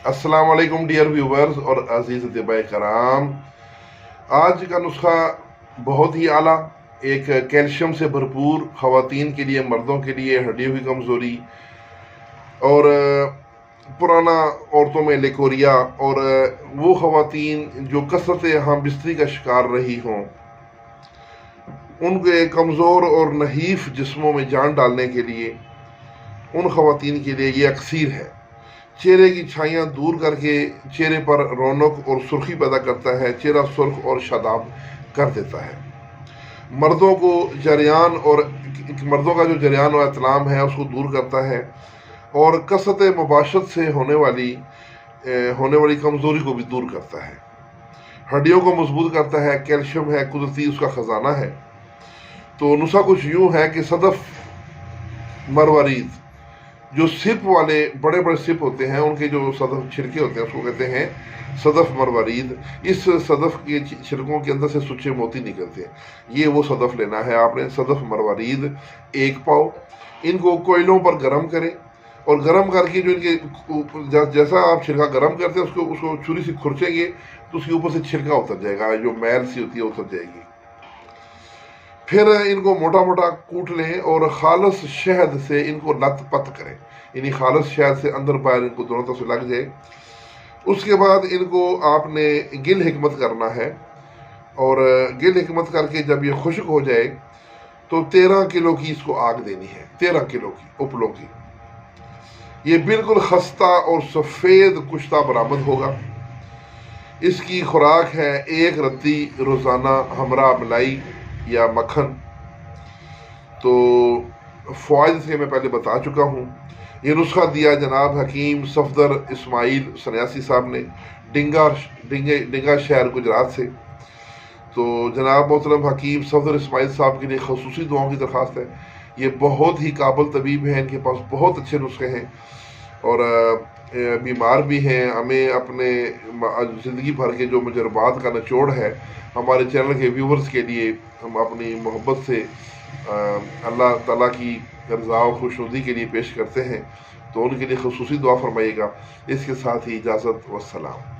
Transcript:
अस्सलाम वालेकुम dear viewers और अजीज अतिबाए कराम। आज का नुस्खा बहुत ही आला, एक कैल्शियम से भरपूर, ख़वातीन के लिए, मर्दों के लिए हड्डियों की कमज़ोरी और पुराना औरतों में लेकोरिया और वो ख़वातीन जो कसरत हम बिस्तरी का शिकार रही हों, उनके कमज़ोर और नहीफ जिस्मों में जान डालने के लिए, उन ख़वातीन के लिए ये अक्सीर है। चेहरे की छाइयाँ दूर करके चेहरे पर रौनक और सुर्खी पैदा करता है, चेहरा सुर्ख और शादाब कर देता है। मर्दों का जो जरियान और इतलाम है उसको दूर करता है और कसरत मुबाशरत से होने वाली कमज़ोरी को भी दूर करता है। हड्डियों को मजबूत करता है, कैल्शियम है, कुदरती उसका ख़जाना है। तो नुस्खा कुछ यूँ है कि सदफ मरवरीद, जो सिप वाले बड़े बड़े सिप होते हैं, उनके जो सदफ छिलके होते हैं उसको कहते हैं सदफ मरवरीद। इस सदफ के छिलकों के अंदर से सुच्चे मोती निकलते हैं, ये वो सदफ लेना है आपने। सदफ मरवरीद 1 पाव। इनको कोयलों पर गर्म करें और गर्म करके जो इनके जैसा आप छिलका गर्म करते हैं उसको छुरी से खुरचेंगे तो उसके ऊपर से छिलका उतर जाएगा, जो मैल सी होती है उतर जाएगी। फिर इनको मोटा मोटा कूट लें और खालस शहद से इनको लत पत करें, यानी खालस शहद से अंदर बाहर इनको दोनों तरफ से लग जाए। उसके बाद इनको आपने गिल हिकमत करना है और गिल हिकमत करके जब ये खुश्क हो जाए तो 13 किलो की इसको आग देनी है, 13 किलो की उपलों की। ये बिल्कुल खस्ता और सफ़ेद कुश्ता बरामद होगा। इसकी खुराक है 1 रत्ती रोज़ाना हमरा मलाई या मक्खन। तो फ़वाइद से मैं पहले बता चुका हूँ। ये नुस्खा दिया जनाब हकीम सफदर इस्माइल सन्यासी साहब ने डिंगा शहर गुजरात से। तो जनाब मोहतरम हकीम सफदर इस्माइल साहब के लिए खसूसी दुआओं की दरख्वास्त है। ये बहुत ही काबिल तबीब हैं, इनके पास बहुत अच्छे नुस्खे हैं और बीमार भी हैं। हमें अपने ज़िंदगी भर के जो मुजरबात का निचोड़ है हमारे चैनल के व्यूवर्स के लिए हम अपनी मोहब्बत से अल्लाह ताला की रज़ा और खुशनुदी के लिए पेश करते हैं। तो उनके लिए खसूसी दुआ फरमाइएगा। इसके साथ ही इजाज़त, वस्सलाम।